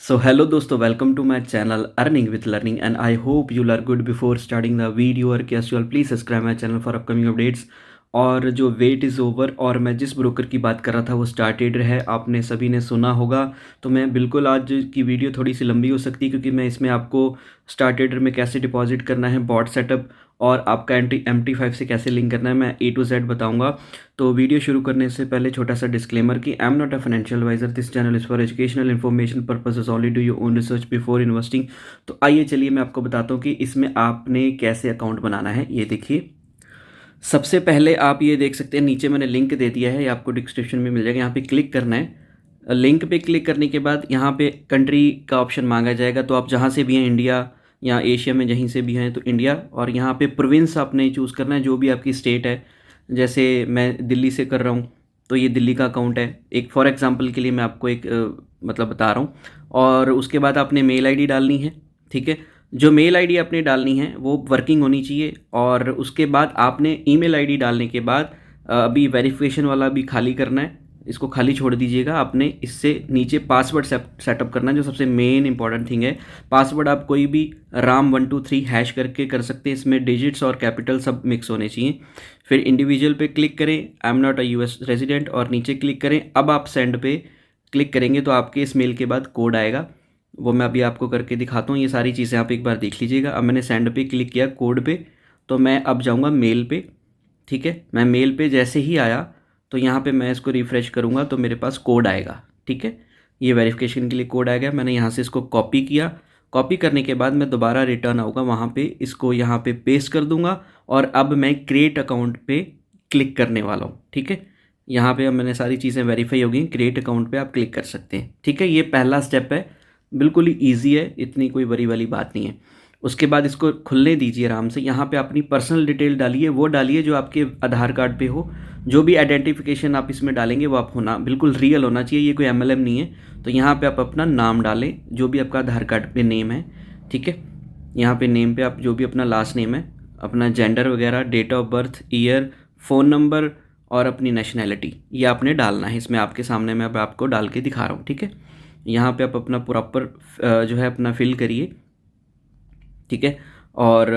So hello दोस्तों, welcome to my channel Earning with Learning and I hope you are good. Before starting the video or casual, please subscribe my channel for upcoming updates. और जो wait is over और मैं जिस broker की बात कर रहा था वो स्टार्टेड है, आपने सभी ने सुना होगा। तो मैं बिल्कुल आज की वीडियो थोड़ी सी लंबी हो सकती है क्योंकि मैं इसमें आपको स्टार्टेड में कैसे डिपॉजिट करना है, बॉट सेटअप और आपका MT5 से कैसे लिंक करना है, मैं A to Z बताऊंगा। तो वीडियो शुरू करने से पहले छोटा सा डिस्क्लेमर कि I am not a financial adviser, this channel is for educational information purposes only, do your own research before investing. तो आइए चलिए मैं आपको बताता हूँ कि इसमें आपने कैसे अकाउंट बनाना है। ये देखिए, सबसे पहले आप ये देख सकते हैं, नीचे मैंने लिंक दे दिया है, ये आपको डिस्क्रिप्शन में मिल जाएगा। यहाँ पे क्लिक करना है। लिंक पे क्लिक करने के बाद यहाँ पे कंट्री का ऑप्शन मांगा जाएगा। तो आप जहाँ से भी हैं, इंडिया या एशिया में जहीं से भी हैं तो इंडिया, और यहाँ पे प्रोविंस आपने चूज़ करना है, जो भी आपकी स्टेट है। जैसे मैं दिल्ली से कर रहा हूँ तो ये दिल्ली का अकाउंट है। एक फॉर एग्जांपल के लिए मैं आपको एक मतलब बता रहा हूँ। और उसके बाद आपने मेल आईडी डालनी है, ठीक है। जो मेल आईडी आपने डालनी है वो वर्किंग होनी चाहिए। और उसके बाद आपने ईमेल आईडी डालने के बाद अभी वेरिफिकेशन वाला भी खाली करना है, इसको खाली छोड़ दीजिएगा। आपने इससे नीचे पासवर्ड सेटअप करना है, जो सबसे मेन इंपॉर्टेंट थिंग है। पासवर्ड आप कोई भी RAM123 हैश करके कर सकते हैं, इसमें डिजिट्स और कैपिटल सब मिक्स होने चाहिए। फिर इंडिविजुअल पे क्लिक करें, आई am not a US resident, और नीचे क्लिक करें। अब आप सेंड पे क्लिक करेंगे तो आपके इस मेल के बाद कोड आएगा, वो मैं अभी आपको करके दिखाता हूँ। ये सारी चीज़ें आप एक बार देख लीजिएगा। अब मैंने सेंड पे क्लिक किया, कोड पे, तो मैं अब जाऊँगा मेल पे, ठीक है। मैं मेल पे जैसे ही आया तो यहाँ पे मैं इसको रिफ़्रेश करूँगा तो मेरे पास कोड आएगा, ठीक है। ये वेरिफिकेशन के लिए कोड आएगा। मैंने यहाँ से इसको कॉपी किया। कॉपी करने के बाद मैं दोबारा रिटर्न आऊँगा, वहाँ पे इसको यहाँ पे पेस्ट कर दूँगा और अब मैं क्रिएट अकाउंट पे क्लिक करने वाला हूँ, ठीक है। यहाँ पे अब मैंने सारी चीज़ें वेरीफाई हो गई, क्रिएट अकाउंट पे आप क्लिक कर सकते हैं, ठीक है। ये पहला स्टेप है, बिल्कुल ही ईजी है, इतनी कोई बड़ी वाली बात नहीं है। उसके बाद इसको खुलने दीजिए आराम से। यहाँ पे अपनी पर्सनल डिटेल डालिए, वो डालिए जो आपके आधार कार्ड पे हो। जो भी आइडेंटिफिकेशन आप इसमें डालेंगे वो आप होना बिल्कुल रियल होना चाहिए, ये कोई MLM नहीं है। तो यहाँ पे आप अपना नाम डालें, जो भी आपका आधार कार्ड पे नेम है, ठीक है। यहाँ पे नेम पे आप जो भी अपना लास्ट नेम है, अपना जेंडर वगैरह, date of birth, year, phone number और अपनी नेशनैलिटी, ये आपने डालना है। इसमें आपके सामने मैं अब आपको डाल के दिखा रहा हूँ, ठीक है। यहाँ पे आप अपना प्रॉपर जो है अपना फिल करिए, ठीक है। और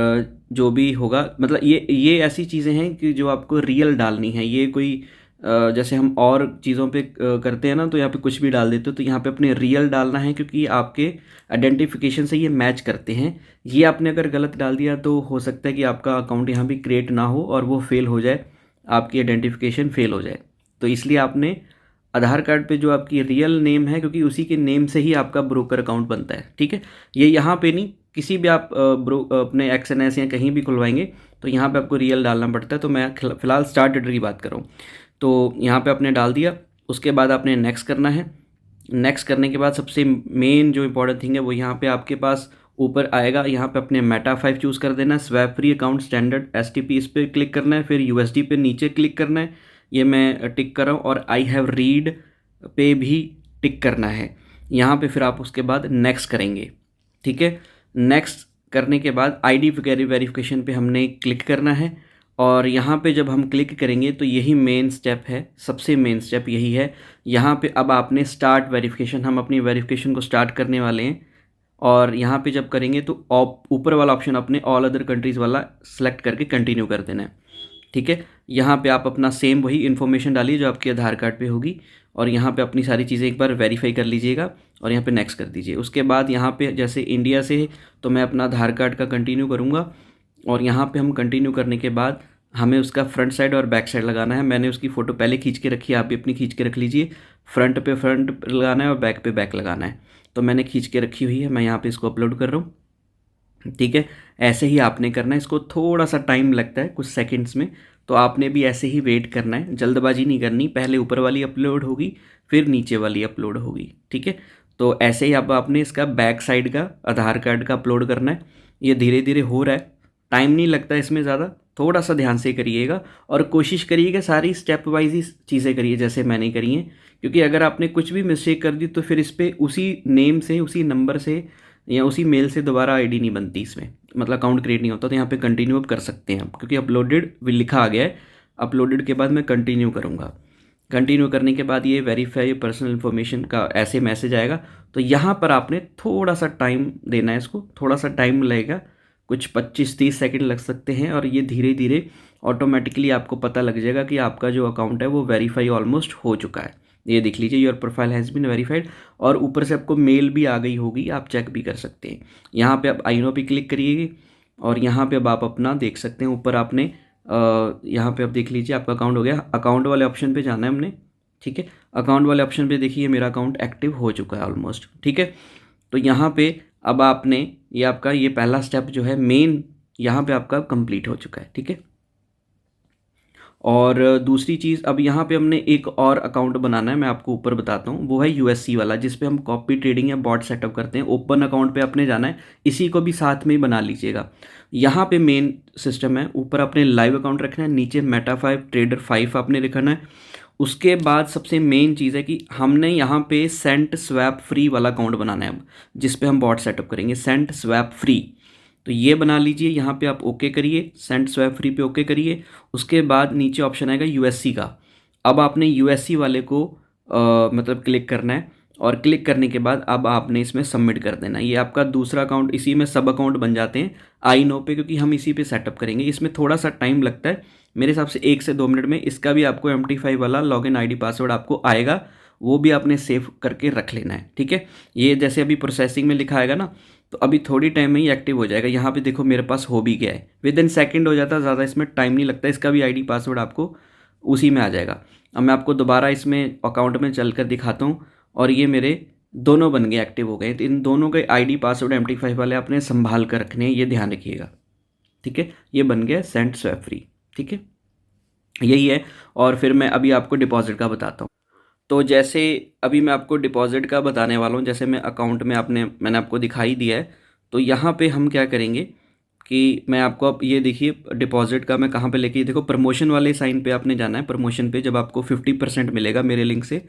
जो भी होगा, मतलब ये ऐसी चीज़ें हैं कि जो आपको रियल डालनी है। ये कोई जैसे हम और चीज़ों पे करते हैं ना, तो यहाँ पे कुछ भी डाल देते हो, तो यहाँ पे अपने रियल डालना है क्योंकि आपके आइडेंटिफिकेशन से ये मैच करते हैं। ये आपने अगर गलत डाल दिया तो हो सकता है कि आपका अकाउंट यहाँ भी क्रिएट ना हो और वो फेल हो जाए, आपकी आइडेंटिफिकेशन फेल हो जाए। तो इसलिए आपने आधार कार्ड पे जो आपकी रियल नेम है, क्योंकि उसी के नेम से ही आपका ब्रोकर अकाउंट बनता है, ठीक है। ये यहाँ पे नहीं, किसी भी आप अपने XNS या कहीं भी खुलवाएंगे तो यहाँ पे आपको रियल डालना पड़ता है। तो मैं फ़िलहाल स्टार्टेड की बात कर रहा हूँ। तो यहाँ पे आपने डाल दिया, उसके बाद आपने नेक्स्ट करना है। नेक्स्ट करने के बाद सबसे मेन जो इंपॉर्टेंट थिंग है वो यहाँ पे आपके पास ऊपर आएगा। यहाँ पे अपने META5 चूज़ कर देना है, swap free account standard STP, इस पर क्लिक करना है। फिर USD पे नीचे क्लिक करना है, ये मैं टिक कर रहा हूँ। और आई हैव रीड पे भी टिक करना है यहाँ पे। फिर आप उसके बाद नेक्स्ट करेंगे, ठीक है। नेक्स्ट करने के बाद ID वेरिफिकेशन पे हमने क्लिक करना है। और यहाँ पे जब हम क्लिक करेंगे तो यही मेन स्टेप है, सबसे मेन स्टेप यही है। यहाँ पे अब आपने स्टार्ट वेरिफिकेशन, हम अपनी वेरिफिकेशन को स्टार्ट करने वाले हैं। और यहाँ पे जब करेंगे तो ऊपर वाला ऑप्शन अपने ऑल अदर कंट्रीज़ वाला सेलेक्ट करके कंटिन्यू कर देना है, ठीक है। यहाँ पे आप अपना सेम वही इन्फॉर्मेशन डालिए जो आपके आधार कार्ड पे होगी, और यहाँ पे अपनी सारी चीज़ें एक बार वेरीफाई कर लीजिएगा और यहाँ पे नेक्स्ट कर दीजिए। उसके बाद यहाँ पे जैसे इंडिया से तो मैं अपना आधार कार्ड का कंटिन्यू करूँगा, और यहाँ पे हम कंटिन्यू करने के बाद हमें उसका फ्रंट साइड और बैक साइड लगाना है। मैंने उसकी फ़ोटो पहले खींच के रखी है, आप भी अपनी खींच के रख लीजिए। फ्रंट पे फ्रंट लगाना है और बैक पे बैक लगाना है। तो मैंने खींच के रखी हुई है, मैं यहाँ पे इसको अपलोड कर रहा हूँ, ठीक है। ऐसे ही आपने करना है, इसको थोड़ा सा टाइम लगता है कुछ सेकंड्स में, तो आपने भी ऐसे ही वेट करना है, जल्दबाजी नहीं करनी। पहले ऊपर वाली अपलोड होगी, फिर नीचे वाली अपलोड होगी, ठीक है। तो ऐसे ही अब आपने इसका बैक साइड का आधार कार्ड का अपलोड करना है। ये धीरे धीरे हो रहा है, टाइम नहीं लगता इसमें ज़्यादा, थोड़ा सा ध्यान से करिएगा। और कोशिश करिएगा सारी स्टेप वाइज ही चीज़ें करिए जैसे मैंने करी हैं, क्योंकि अगर आपने कुछ भी मिस्टेक कर दी तो फिर इस पर उसी नेम से, उसी नंबर से या उसी मेल से दोबारा ID नहीं बनती, इसमें मतलब अकाउंट क्रिएट नहीं होता। तो यहाँ पे कंटिन्यू आप कर सकते हैं, क्योंकि अपलोडेड भी लिखा आ गया है। अपलोडेड के बाद मैं कंटिन्यू करूँगा। कंटिन्यू करने के बाद ये वेरीफाई पर्सनल इन्फॉर्मेशन का ऐसे मैसेज आएगा। तो यहाँ पर आपने थोड़ा सा टाइम देना है, इसको थोड़ा सा टाइम लगेगा, कुछ 25-30 सेकंड लग सकते हैं, और ये धीरे धीरे ऑटोमेटिकली आपको पता लग जाएगा कि आपका जो अकाउंट है वो वेरीफाई ऑलमोस्ट हो चुका है। ये देख लीजिए, your profile has been verified, और ऊपर से आपको मेल भी आ गई होगी, आप चेक भी कर सकते हैं। यहाँ पे आप आई नो पे क्लिक करिए, और यहाँ पे अब आप अपना देख सकते हैं, ऊपर आपने यहाँ पे आप देख लीजिए आपका अकाउंट हो गया। अकाउंट वाले ऑप्शन पे जाना है हमने, ठीक है। अकाउंट वाले ऑप्शन पे देखिए मेरा अकाउंट एक्टिव हो चुका है ऑलमोस्ट, ठीक है। तो यहाँ पे अब आपने ये आपका ये पहला स्टेप जो है मेन, यहाँ पे आपका कंप्लीट हो चुका है, ठीक है। और दूसरी चीज़, अब यहाँ पे हमने एक और अकाउंट बनाना है, मैं आपको ऊपर बताता हूँ, वो है यूएससी वाला, जिस पे हम कॉपी ट्रेडिंग या बॉट सेटअप करते हैं। ओपन अकाउंट पे आपने जाना है, इसी को भी साथ में ही बना लीजिएगा। यहाँ पे मेन सिस्टम है, ऊपर आपने लाइव अकाउंट रखना है, नीचे मेटा 5 ट्रेडर 5 आपने लिखना है। उसके बाद सबसे मेन चीज़ है कि हमने यहाँ पे सेंट स्वैप फ्री वाला अकाउंट बनाना है अब, जिस पे हम बॉट सेटअप करेंगे, सेंट स्वैप फ्री। तो ये बना लीजिए, यहाँ पे आप ओके करिए, सेंट स्वैप फ्री पे ओके करिए। उसके बाद नीचे ऑप्शन आएगा यूएससी का। अब आपने यूएससी वाले को मतलब क्लिक करना है, और क्लिक करने के बाद अब आपने इसमें सबमिट कर देना है। ये आपका दूसरा अकाउंट, इसी में सब अकाउंट बन जाते हैं आई नो पे, क्योंकि हम इसी पे सेटअप करेंगे। इसमें थोड़ा सा टाइम लगता है, मेरे हिसाब से 1 से 2 मिनट में इसका भी आपको MT5 वाला लॉगिन आईडी पासवर्ड आपको आएगा, वो भी आपने सेव करके रख लेना है, ठीक है। ये जैसे अभी प्रोसेसिंग में लिखा आएगा ना, तो अभी थोड़ी टाइम में ही एक्टिव हो जाएगा। यहाँ पे देखो मेरे पास हो भी गया है, विद इन सेकेंड हो जाता है, ज़्यादा इसमें टाइम नहीं लगता। इसका भी आईडी पासवर्ड आपको उसी में आ जाएगा। अब मैं आपको दोबारा इसमें अकाउंट में चल कर दिखाता हूँ, और ये मेरे दोनों बन गए, एक्टिव हो गए। तो इन दोनों के आईडी पासवर्ड MT5 वाले आपने संभाल कर रखने हैं, ये ध्यान रखिएगा, ठीक है। ये बन गया सेंट स्वैप फ्री, ठीक है, यही है। और फिर मैं अभी आपको डिपॉजिट का बताता हूँ। तो जैसे अभी मैं आपको डिपॉजिट का बताने वाला हूँ, जैसे मैं अकाउंट में मैंने आपको दिखाई दिया है। तो यहाँ पे हम क्या करेंगे कि मैं आपको, अब ये देखिए डिपॉजिट का मैं कहाँ पे लेके, देखो प्रमोशन वाले साइन पे आपने जाना है। प्रमोशन पे जब आपको 50% मिलेगा मेरे लिंक से,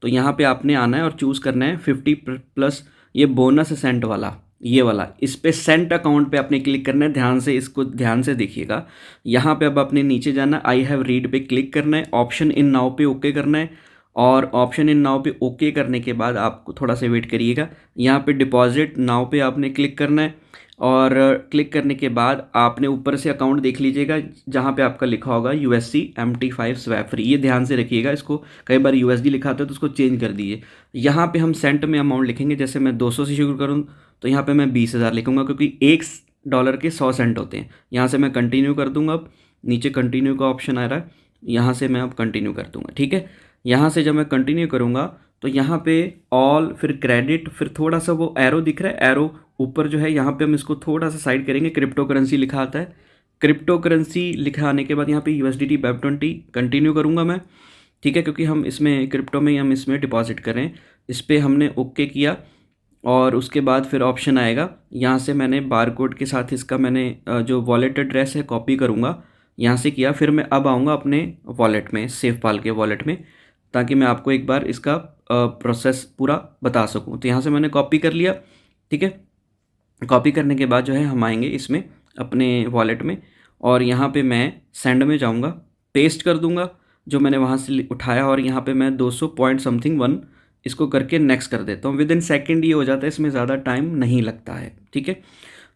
तो यहाँ पे आपने आना है और चूज़ करना है 50+ ये बोनस सेंट वाला, ये वाला, इस पे सेंट अकाउंट पे आपने क्लिक करना है। ध्यान से इसको ध्यान से देखिएगा। यहाँ पे अब आपने नीचे जाना, आई हैव रीड पे क्लिक करना है, ऑप्शन इन नाउ पे ओके करना है, और ऑप्शन इन नाउ पे ओके करने के बाद आपको थोड़ा सा वेट करिएगा। यहाँ पे डिपॉजिट नाउ पे आपने क्लिक करना है, और क्लिक करने के बाद आपने ऊपर से अकाउंट देख लीजिएगा, जहाँ पे आपका लिखा होगा USC MT5 स्वैप फ्री। ये ध्यान से रखिएगा, इसको कई बार USD लिखा होता है तो उसको चेंज कर दीजिए। यहाँ पे हम सेंट में अमाउंट लिखेंगे, जैसे मैं 200 से शुरू करूँ तो यहाँ पे मैं 20,000 लिखूँगा, क्योंकि $1 के 100 सेंट होते हैं। यहाँ से मैं कंटिन्यू कर दूँगा। अब नीचे कंटिन्यू का ऑप्शन आ रहा है, यहाँ से मैं अब कंटिन्यू कर दूँगा, ठीक है। यहाँ से जब मैं कंटिन्यू करूँगा तो यहाँ पे ऑल, फिर क्रेडिट, फिर थोड़ा सा वो एरो दिख रहा है, एरो ऊपर जो है, यहाँ पे हम इसको थोड़ा सा साइड करेंगे। क्रिप्टो करेंसी लिखा आता है, क्रिप्टो करेंसी लिखा आने के बाद यहाँ पे USDT BEP20 कंटिन्यू करूँगा मैं, ठीक है, क्योंकि हम इसमें क्रिप्टो में ही हम इसमें डिपॉजिट करें। इस पर हमने ओके किया, और उसके बाद फिर ऑप्शन आएगा, यहाँ से मैंने बारकोड के साथ इसका मैंने जो वॉलेट एड्रेस है कॉपी करूँगा, यहाँ से किया। फिर मैं अब आऊँगा अपने वॉलेट में, सेफपाल के वॉलेट में, ताकि मैं आपको एक बार इसका प्रोसेस पूरा बता सकूँ। तो यहाँ से मैंने कॉपी कर लिया, ठीक है। कॉपी करने के बाद जो है हम आएंगे इसमें अपने वॉलेट में, और यहाँ पे मैं सेंड में जाऊँगा, पेस्ट कर दूँगा जो मैंने वहाँ से उठाया, और यहाँ पे मैं 200 पॉइंट समथिंग 1 इसको करके नेक्स्ट कर देता हूँ। विद इन सेकेंड ये हो जाता है, इसमें ज़्यादा टाइम नहीं लगता है, ठीक है।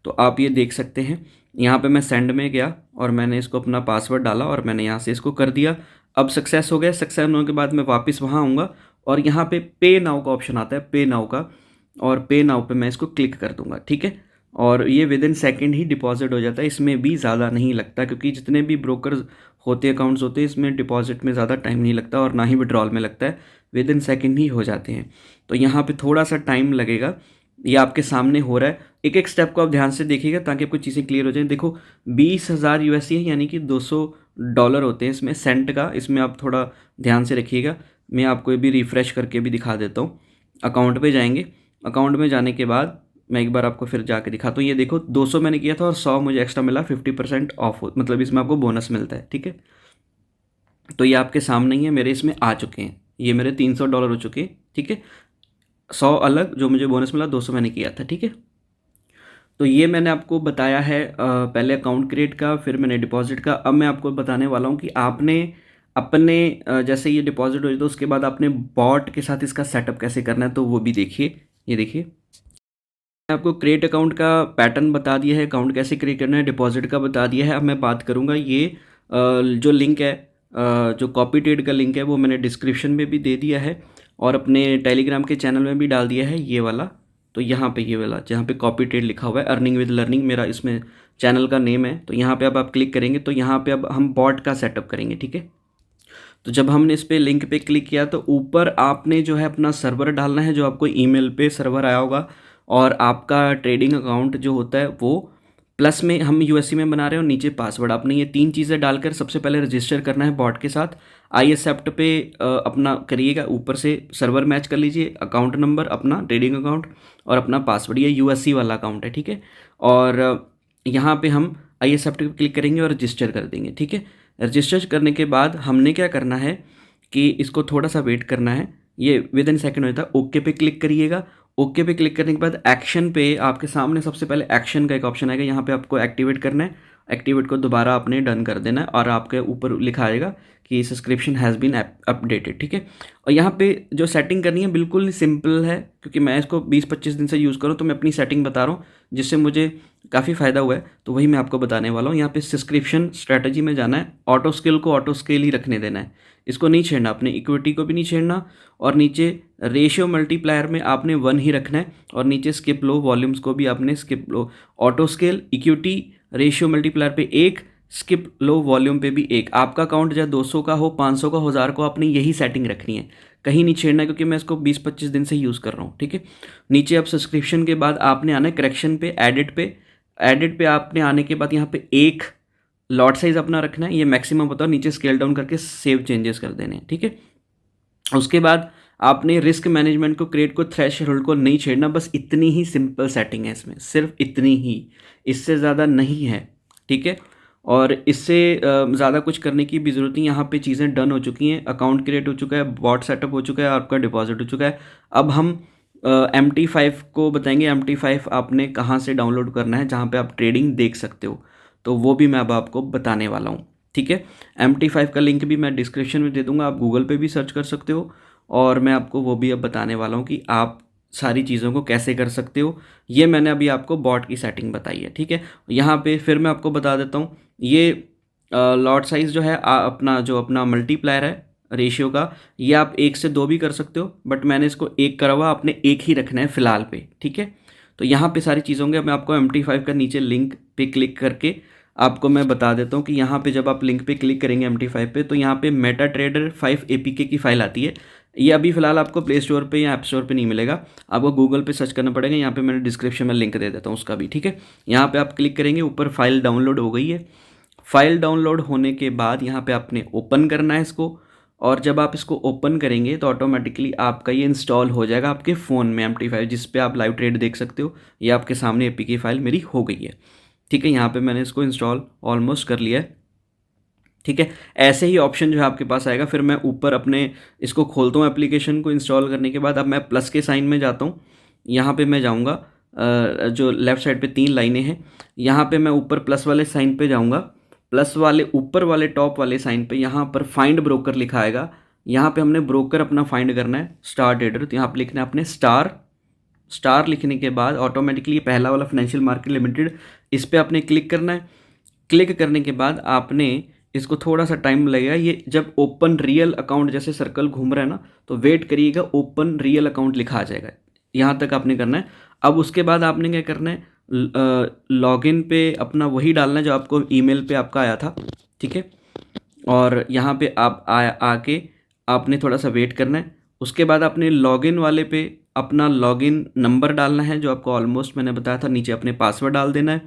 तो आप ये देख सकते हैं, यहाँ पे मैं सेंड में गया और मैंने इसको अपना पासवर्ड डाला, और मैंने यहाँ से इसको कर दिया। अब सक्सेस हो गया। सक्सेस होने के बाद मैं वापस वहाँ आऊँगा, और यहाँ पे पे नाउ का ऑप्शन आता है, पे नाउ का, और पे नाउ पे मैं इसको क्लिक कर दूँगा, ठीक है। और ये with in second he deposit हो जाता है, इसमें भी ज़्यादा नहीं लगता, क्योंकि जितने भी ब्रोकर्स होते अकाउंट्स होते हैं, इसमें डिपॉजिट में ज़्यादा टाइम नहीं लगता, और ना ही विड्रॉल में लगता है, विद इन सेकेंड ही हो जाते हैं। तो यहाँ पे थोड़ा सा टाइम लगेगा, ये आपके सामने हो रहा है। एक एक स्टेप को आप ध्यान से देखिएगा ताकि आपको चीज़ें क्लियर हो जाएं। देखो 20,000 USD है, यानी कि $200 होते हैं इसमें सेंट का, इसमें आप थोड़ा ध्यान से रखिएगा। मैं आपको ये भी रिफ़्रेश करके भी दिखा देता हूँ। अकाउंट पे जाएंगे, अकाउंट में जाने के बाद मैं एक बार आपको फिर जाके दिखाता हूँ। ये देखो 200 मैंने किया था और 100 मुझे एक्स्ट्रा मिला, 50% ऑफ हो, मतलब इसमें आपको बोनस मिलता है, ठीक है। तो ये आपके सामने ही है, मेरे इसमें आ चुके हैं, ये मेरे $300 हो चुके हैं, ठीक है। 100 अलग जो मुझे बोनस मिला, 200 मैंने किया था, ठीक है। तो ये मैंने आपको बताया है पहले अकाउंट क्रिएट का, फिर मैंने डिपॉजिट का। अब मैं आपको बताने वाला हूँ कि आपने अपने जैसे ये डिपॉजिट हो जाए तो उसके बाद आपने बॉट के साथ इसका सेटअप कैसे करना है तो वो भी देखिए। ये देखिए, मैंने आपको क्रिएट अकाउंट का पैटर्न बता दिया है, अकाउंट कैसे क्रिएट करना है, डिपॉजिट का बता दिया है। अब मैं बात करूँगा ये जो लिंक है, जो कॉपी ट्रेड का लिंक है वो मैंने डिस्क्रिप्शन में भी दे दिया है और अपने टेलीग्राम के चैनल में भी डाल दिया है ये वाला। तो यहाँ पे ये वाला जहाँ पे कॉपी ट्रेड लिखा हुआ है, अर्निंग विद लर्निंग मेरा इसमें चैनल का नेम है। तो यहाँ पे अब आप क्लिक करेंगे तो यहाँ पे अब हम बॉट का सेटअप करेंगे, ठीक है। तो जब हमने इस पे लिंक पे क्लिक किया तो ऊपर आपने जो है अपना सर्वर डालना है, जो आपको ईमेल पे सर्वर आया होगा, और आपका ट्रेडिंग अकाउंट जो होता है वो प्लस में हम यूएससी में बना रहे हैं और नीचे पासवर्ड। आपने ये 3 चीज़ें डालकर सबसे पहले रजिस्टर करना है बॉट के साथ। आई एक्सेप्ट पे अपना करिएगा, ऊपर से सर्वर मैच कर लीजिए, अकाउंट नंबर अपना ट्रेडिंग अकाउंट और अपना पासवर्ड, ये यूएससी वाला अकाउंट है, ठीक है। और यहाँ पे हम आई एक्सेप्ट पे क्लिक करेंगे और रजिस्टर कर देंगे, ठीक है। रजिस्टर करने के बाद हमने क्या करना है कि इसको थोड़ा सा वेट करना है, ये विद इन सेकेंड होता है। ओके पे क्लिक करिएगा। ओके पे क्लिक करने के बाद एक्शन पे आपके सामने सबसे पहले एक्शन का एक ऑप्शन आएगा, यहाँ पे आपको एक्टिवेट करना है। एक्टिवेट को दोबारा आपने डन कर देना है और आपके ऊपर लिखा आएगा कि सब्सक्रिप्शन हैज़ बीन अपडेटेड, ठीक है। और यहाँ पे जो सेटिंग करनी है बिल्कुल सिंपल है, क्योंकि मैं इसको 20-25 दिन से यूज़ करूँ तो मैं अपनी सेटिंग बता रहा हूँ जिससे मुझे काफ़ी फ़ायदा हुआ है, तो वही मैं आपको बताने वाला हूँ। यहाँ पे सब्सक्रिप्शन स्ट्रैटेजी में जाना है, ऑटो स्केल को ऑटो स्केल ही रखने देना है, इसको नहीं छेड़ना, अपने इक्विटी को भी नहीं छेड़ना। और नीचे रेशियो मल्टीप्लायर में आपने 1 ही रखना है और नीचे स्किप लो वॉल्यूम्स को भी आपने स्किप लो, auto scale equity ratio multiplier पे 1, स्किप लो वॉल्यूम पे भी 1। आपका अकाउंट चाहे 200 का हो, 500 का, 1000 को, आपने यही सेटिंग रखनी है, कहीं नहीं छेड़ना, क्योंकि मैं इसको 20-25 दिन से यूज़ कर रहा हूँ, ठीक है। नीचे अब सब्सक्रिप्शन के बाद आपने आना है करेक्शन पे, एडिट पे आपने आने के बाद यहाँ पे एक लॉट साइज अपना रखना है, ये मैक्सिमम होता है, नीचे स्केल डाउन करके सेव चेंजेस कर देने हैं, ठीक है। उसके बाद आपने रिस्क मैनेजमेंट को, क्रिएट को, थ्रेशहोल्ड को नहीं छेड़ना, बस इतनी ही सिंपल सेटिंग है इसमें, सिर्फ इतनी ही, इससे ज़्यादा नहीं है, ठीक है। और इससे ज़्यादा कुछ करने की भी ज़रूरत नहीं, यहाँ पे चीज़ें डन हो चुकी हैं, अकाउंट क्रिएट हो चुका है, बॉट सेटअप हो चुका है, आपका डिपॉजिट हो चुका है। अब हम MT5 को बताएंगे। MT5 आपने कहाँ से डाउनलोड करना है जहाँ पे आप ट्रेडिंग देख सकते हो, तो वो भी मैं अब आपको बताने वाला हूँ, ठीक है। MT5 का लिंक भी मैं डिस्क्रिप्शन में दे दूँगा, आप गूगल पे भी सर्च कर सकते हो, और मैं आपको वो भी अब बताने वाला हूँ कि आप सारी चीज़ों को कैसे कर सकते हो। ये मैंने अभी आपको बॉट की सेटिंग बताई है, ठीक है। यहाँ पे फिर मैं आपको बता देता हूँ, ये लॉट साइज़ जो है अपना मल्टीप्लायर है रेशियो का, ये आप 1 से 2 भी कर सकते हो, बट मैंने इसको 1 करा हुआ, आपने 1 ही रखना है फ़िलहाल पे, ठीक है। तो यहाँ पे सारी चीज़ होंगे। मैं आपको MT5 का नीचे लिंक पे क्लिक करके आपको मैं बता देता हूँ कि यहाँ पे जब आप लिंक पे क्लिक करेंगे MT5 पे, तो यहाँ पे मेटा ट्रेडर 5 APK की फ़ाइल आती है। ये अभी फ़िलहाल आपको प्ले स्टोर पे या ऐप स्टोर पे नहीं मिलेगा, आपको गूगल पे सर्च करना पड़ेगा। यहाँ पे मैंने डिस्क्रिप्शन में लिंक दे देता हूँ उसका भी, ठीक है। यहाँ पे आप क्लिक करेंगे, ऊपर फाइल डाउनलोड हो गई है। फाइल डाउनलोड होने के बाद यहाँ पे आपने ओपन करना है इसको, और जब आप इसको ओपन करेंगे तो ऑटोमेटिकली आपका ये इंस्टॉल हो जाएगा आपके फ़ोन में। MT5 जिस पे आप लाइव ट्रेड देख सकते हो, ये आपके सामने APK फाइल मेरी हो गई है, ठीक है। यहाँ पे मैंने इसको इंस्टॉल ऑलमोस्ट कर लिया है, ठीक है। ऐसे ही ऑप्शन जो है आपके पास आएगा। फिर मैं ऊपर अपने इसको खोलता हूँ एप्लीकेशन को इंस्टॉल करने के बाद। अब मैं प्लस के साइन में जाता हूँ, यहाँ पे मैं जाऊँगा, जो लेफ़्ट साइड पे 3 लाइनें हैं, यहाँ पे मैं ऊपर प्लस वाले साइन पे जाऊँगा। प्लस वाले ऊपर वाले टॉप वाले साइन पे यहाँ पर फाइंड ब्रोकर लिखा आएगा, यहाँ पे हमने ब्रोकर अपना फाइंड करना है, स्टार ट्रेडर। तो यहाँ पे लिखना है अपने स्टार लिखने के बाद ऑटोमेटिकली पहला वाला फाइनेंशियल मार्केट लिमिटेड, इस पर आपने क्लिक करना है। क्लिक करने के बाद आपने इसको थोड़ा सा टाइम लगेगा, ये जब ओपन रियल अकाउंट जैसे सर्कल घूम रहा है ना, तो वेट करिएगा, ओपन रियल अकाउंट लिखा आ जाएगा, यहाँ तक आपने करना है। अब उसके बाद आपने क्या करना है, लॉगिन पे अपना वही डालना है जो आपको ईमेल पे आपका आया था, ठीक है। और यहाँ पे आप आके आपने थोड़ा सा वेट करना है। उसके बाद आपने लॉगिन वाले पे अपना लॉगिन नंबर डालना है जो आपको ऑलमोस्ट मैंने बताया था, नीचे अपने पासवर्ड डाल देना है,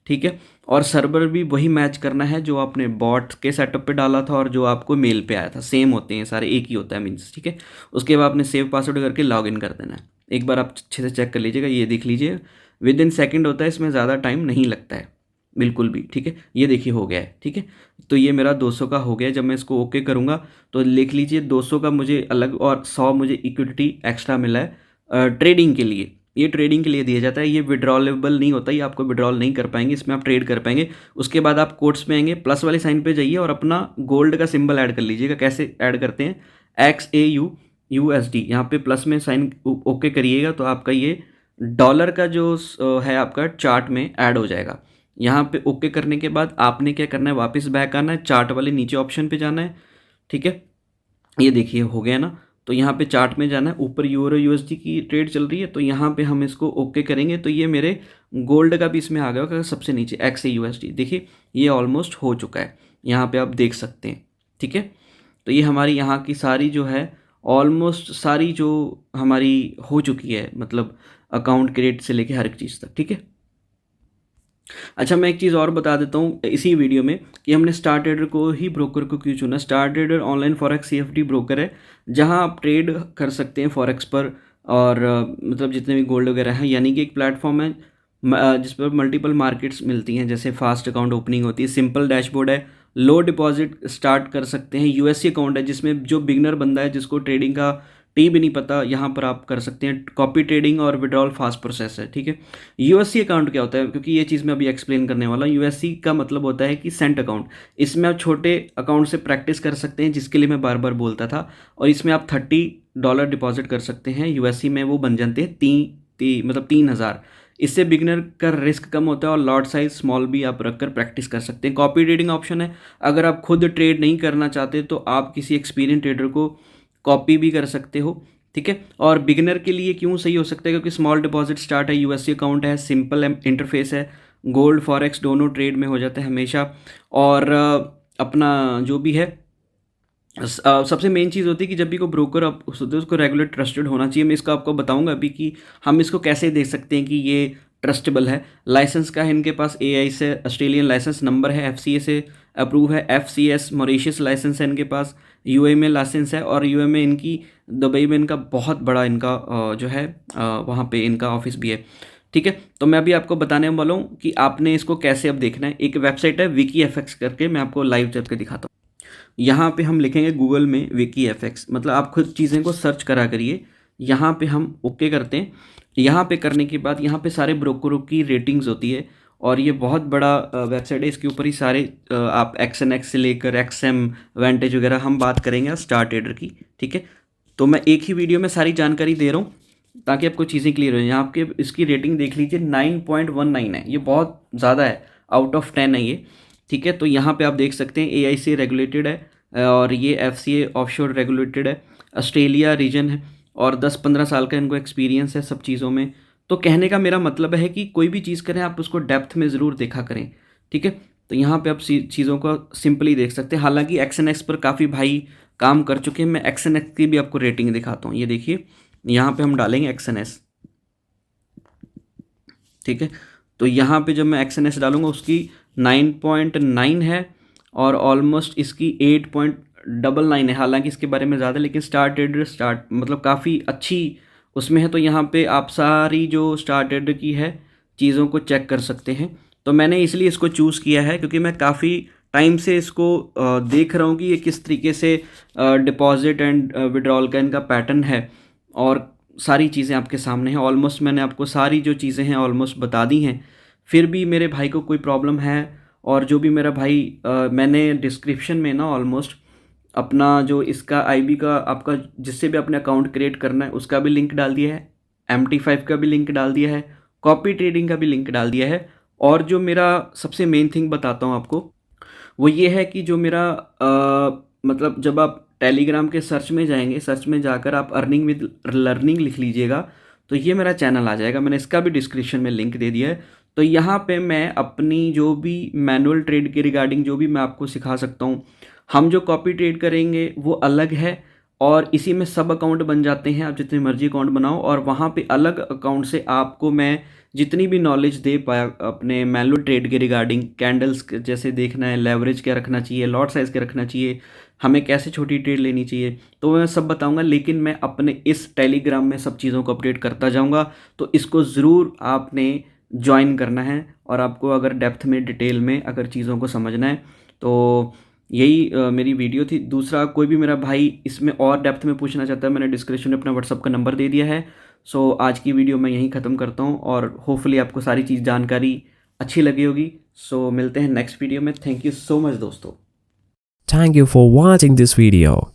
ठीक है। और सर्वर भी वही मैच करना है जो आपने बॉट के सेटअप पे डाला था और जो आपको मेल पे आया था, सेम होते हैं सारे, एक ही होता है मीन्स, ठीक है। उसके बाद आपने सेव पासवर्ड करके लॉगिन कर देना है। एक बार आप अच्छे से चेक कर लीजिएगा, ये देख लीजिए, विद इन सेकेंड होता है, इसमें ज़्यादा टाइम नहीं लगता है बिल्कुल भी, ठीक है। ये देखिए हो गया है, ठीक है। तो ये मेरा 200 का हो गया। जब मैं इसको ओके करूँगा तो लिख लीजिए 200 का मुझे अलग और 100 मुझे इक्विटी एक्स्ट्रा मिला है ट्रेडिंग के लिए, ये ट्रेडिंग के लिए दिया जाता है, ये विड्रॉलेबल नहीं होता, ये आपको विड्रॉल नहीं कर पाएंगे, इसमें आप ट्रेड कर पाएंगे। उसके बाद आप कोट्स में आएंगे, प्लस वाले साइन पे जाइए और अपना गोल्ड का सिंबल ऐड कर लीजिएगा। कैसे ऐड करते हैं, XAUUSD, यहाँ पे प्लस में साइन ओके करिएगा तो आपका ये डॉलर का जो है आपका चार्ट में ऐड हो जाएगा। यहाँ पे ओके करने के बाद आपने क्या करना है, वापस बैक आना है, चार्ट वाले नीचे ऑप्शन पे जाना है, ठीक है। ये देखिए हो गया ना, तो यहाँ पे चार्ट में जाना है, ऊपर यूरो यूएसडी की ट्रेड चल रही है, तो यहाँ पे हम इसको ओके करेंगे तो ये मेरे गोल्ड का भी इसमें आ गया होगा सबसे नीचे XAUSD। देखिए ये ऑलमोस्ट हो चुका है, यहाँ पे आप देख सकते हैं, ठीक है। तो ये हमारी यहाँ की सारी जो है ऑलमोस्ट सारी जो हमारी हो चुकी है, मतलब अकाउंट क्रिएट से लेके हर एक चीज़ तक, ठीक है। अच्छा, मैं एक चीज़ और बता देता हूँ इसी वीडियो में कि हमने स्टार ट्रेडर को ही ब्रोकर को क्यों चुना। Star trader online forex CFD broker है, जहाँ आप ट्रेड कर सकते हैं फॉरेक्स पर, और मतलब जितने भी गोल्ड वगैरह हैं, यानी कि एक प्लेटफॉर्म है जिस पर मल्टीपल मार्केट्स मिलती हैं, जैसे फास्ट अकाउंट ओपनिंग होती है, सिंपल डैशबोर्ड है, लो डिपॉजिट स्टार्ट कर सकते हैं, USC अकाउंट है जिसमें जो बिगनर बंदा है जिसको ट्रेडिंग का टी भी नहीं पता, यहाँ पर आप कर सकते हैं, कॉपी ट्रेडिंग और विड्रॉल फास्ट प्रोसेस है, ठीक है। USC अकाउंट क्या होता है, क्योंकि ये चीज़ मैं अभी एक्सप्लेन करने वाला हूँ। USC का मतलब होता है कि सेंट अकाउंट, इसमें आप छोटे अकाउंट से प्रैक्टिस कर सकते हैं, जिसके लिए मैं बार बार बोलता था, और इसमें आप $30 डिपॉजिट कर सकते हैं, USC में वो बन जाते हैं मतलब 3,000। इससे बिगनर का रिस्क कम होता है और लॉट साइज स्मॉल भी आप रखकर प्रैक्टिस कर सकते हैं। कॉपी ट्रेडिंग ऑप्शन है, अगर आप खुद ट्रेड नहीं करना चाहते तो आप किसी एक्सपीरियंस ट्रेडर को कॉपी भी कर सकते हो, ठीक है। और बिगिनर के लिए क्यों सही हो सकता है, क्योंकि स्मॉल डिपॉजिट स्टार्ट है, USC अकाउंट है, सिंपल इंटरफेस है, गोल्ड फॉरेक्स दोनों ट्रेड में हो जाता है हमेशा, और अपना जो भी है सबसे मेन चीज़ होती है कि जब भी कोई ब्रोकर आप होते हैं उसको रेगुलर ट्रस्टेड होना चाहिए। मैं इसको आपको बताऊंगा अभी कि हम इसको कैसे देख सकते हैं कि ये ट्रस्टेबल है। लाइसेंस का है इनके पास, AI से ऑस्ट्रेलियन लाइसेंस नंबर है, FCA से अप्रूव है, FCS मॉरिशस लाइसेंस है इनके पास, UAE में लाइसेंस है, और UAE में इनकी, दुबई में इनका बहुत बड़ा इनका जो है वहाँ पे इनका ऑफिस भी है, ठीक है। तो मैं अभी आपको बताने वाला हूँ कि आपने इसको कैसे अब देखना है। एक वेबसाइट है WikiFX करके, मैं आपको लाइव करके दिखाता हूँ। यहाँ पे हम लिखेंगे गूगल में WikiFX, मतलब आप खुद चीज़ें को सर्च करा करिए। यहाँ पे हम ओके करते हैं। यहाँ पे करने के बाद यहाँ पे सारे ब्रोकरों की रेटिंग्स होती है, और ये बहुत बड़ा वेबसाइट है, इसके ऊपर ही सारे आप XNX से लेकर XM वेंटेज वगैरह हम बात करेंगे स्टार ट्रेडर की, ठीक है। तो मैं एक ही वीडियो में सारी जानकारी दे रहा हूँ ताकि आपको चीज़ें क्लियर हो जाए। यहाँ आपके इसकी रेटिंग देख लीजिए, 9.19 है, ये बहुत ज़्यादा है, आउट ऑफ 10 है ये, ठीक है। तो यहाँ पे आप देख सकते हैं AI से रेगुलेटेड है, और ये FCA ऑफशोर रेगुलेटेड है, ऑस्ट्रेलिया रीजन है, और 10-15 साल का इनको एक्सपीरियंस है सब चीज़ों में। तो कहने का मेरा मतलब है कि कोई भी चीज़ करें आप उसको डेप्थ में ज़रूर देखा करें, ठीक है। तो यहाँ पे आप चीज़ों को सिंपली देख सकते हैं। हालांकि XNX पर काफ़ी भाई काम कर चुके हैं, मैं XNX की भी आपको रेटिंग दिखाता हूँ। ये देखिए यहाँ पे हम डालेंगे XNS, ठीक है। तो यहाँ पे जब मैं XNS डालूंगा उसकी 9.9 है, और ऑलमोस्ट इसकी 8.99 है। हालांकि इसके बारे में ज़्यादा, लेकिन स्टार ट्रेडर मतलब काफ़ी अच्छी उसमें है। तो यहाँ पे आप सारी जो स्टार ट्रेडर की है चीज़ों को चेक कर सकते हैं। तो मैंने इसलिए इसको चूज़ किया है क्योंकि मैं काफ़ी टाइम से इसको देख रहा हूँ कि ये किस तरीके से डिपॉजिट एंड विड्रॉल का इनका पैटर्न है, और सारी चीज़ें आपके सामने हैं। ऑलमोस्ट मैंने आपको सारी जो चीज़ें हैं ऑलमोस्ट बता दी हैं, फिर भी मेरे भाई को कोई प्रॉब्लम है, और जो भी मेरा भाई मैंने डिस्क्रिप्शन में ना ऑलमोस्ट अपना जो इसका IB का आपका जिससे भी अपने अकाउंट क्रिएट करना है उसका भी लिंक डाल दिया है, MT5 का भी लिंक डाल दिया है, कॉपी ट्रेडिंग का भी लिंक डाल दिया है। और जो मेरा सबसे मेन थिंग बताता हूँ आपको, वो ये है कि जो मेरा मतलब जब आप टेलीग्राम के सर्च में जाएंगे, सर्च में जाकर आप अर्निंग विद लर्निंग लिख लीजिएगा, तो ये मेरा चैनल आ जाएगा। मैंने इसका भी डिस्क्रिप्शन में लिंक दे दिया है। तो यहाँ पे मैं अपनी जो भी मैनुअल ट्रेड के रिगार्डिंग जो भी मैं आपको सिखा सकता हूँ, हम जो कॉपी ट्रेड करेंगे वो अलग है, और इसी में सब अकाउंट बन जाते हैं, आप जितने मर्जी अकाउंट बनाओ, और वहाँ पे अलग अकाउंट से आपको मैं जितनी भी नॉलेज दे पाया अपने मैनुअल ट्रेड के रिगार्डिंग, कैंडल्स जैसे देखना है, लेवरेज क्या रखना चाहिए, लॉट साइज़ क्या रखना चाहिए, हमें कैसे छोटी ट्रेड लेनी चाहिए, तो मैं सब बताऊंगा। लेकिन मैं अपने इस टेलीग्राम में सब चीज़ों को अपडेट करता जाऊंगा, तो इसको ज़रूर आपने ज्वाइन करना है। और आपको अगर डेप्थ में डिटेल में अगर चीज़ों को समझना है तो यही मेरी वीडियो थी। दूसरा, कोई भी मेरा भाई इसमें और डेप्थ में पूछना चाहता है, मैंने डिस्क्रिप्शन में अपना व्हाट्सअप का नंबर दे दिया है, सो आज की वीडियो मैं यहीं ख़त्म करता हूँ और होपफुली आपको सारी चीज़ जानकारी अच्छी लगी होगी। सो मिलते हैं नेक्स्ट वीडियो में। थैंक यू सो मच दोस्तों। Thank you for watching this video.